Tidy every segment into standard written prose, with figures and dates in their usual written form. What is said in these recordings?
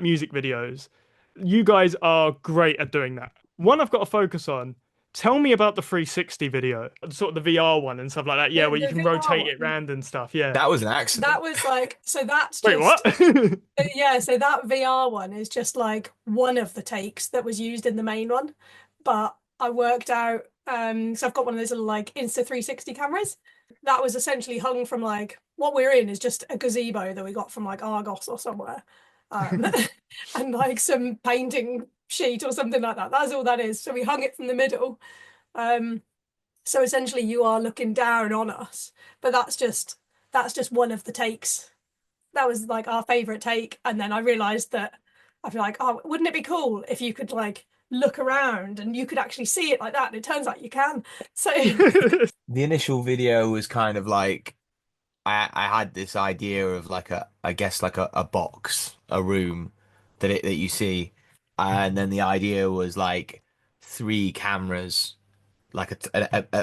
music videos. You guys are great at doing that. One I've got to focus on. Tell me about the 360 video, sort of the VR one and stuff like that. Yeah, The where you the can VR rotate it one. around and stuff. Yeah. That was an That accident. was like, so that's Wait, what? just yeah, so that VR one is just like one of the takes that was used in the main one. But I worked out, so I've got one of those little like Insta 360 cameras. That was essentially hung from like what we're in is just a gazebo that we got from like Argos or somewhere. Um and like some painting sheet or something like that. That's all that is. So we hung it from the middle. Um so essentially you are looking down on us, but that's just one of the takes. That was like our favorite take. And then I realized that I feel like, oh, wouldn't it be cool if you could like look around and you could actually see it like that? And it turns out you can. So The initial video was kind of like I had this idea of like I guess like a box, a room that you see, and then the idea was like three cameras, like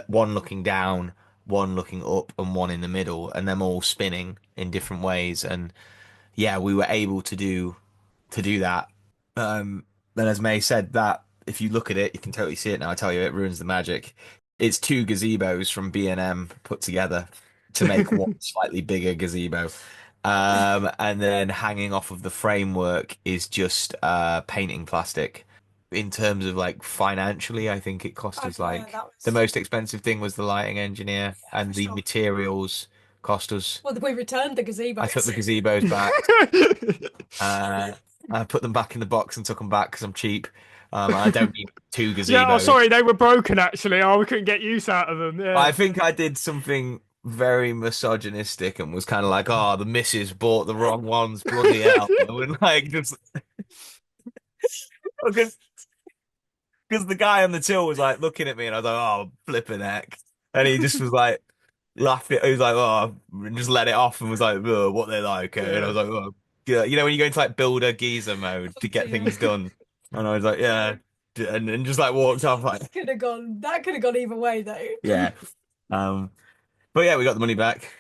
one looking down, one looking up, and one in the middle, and them all spinning in different ways. And yeah, we were able to do that. Then as May said, that if you look at it, you can totally see it now. I tell you, it ruins the magic. It's two gazebos from B&M put together to make one slightly bigger gazebo. And then hanging off of the framework is just painting plastic. In terms of like financially, I think it cost us yeah, like that the was most expensive thing was the lighting engineer yeah, for and the sure. materials cost us. Well, we returned the I took the gazebos. gazebos back. Uh, I put them back in the box and took them back because I'm cheap. I don't need two Yeah, oh, gazebos. sorry, they were broken actually. Oh, we couldn't get use out of them. I Yeah. think I did something very misogynistic and was kind of like, "Oh, the missus bought the wrong ones, bloody hell!" And like just because the guy on the till was like looking at me, and I was like, "Oh, flipping heck!" And he just was like laughing. He was like, "Oh," and just let it off and was like, "Oh, what they like?" Eh? And I Yeah. was like, "Oh, yeah." You know when you go into like builder geezer mode Oh to get dear. things done, and I was like, "Yeah," and just like walked off like, That could have gone either way though. "Yeah." Um, but yeah, we got the money back.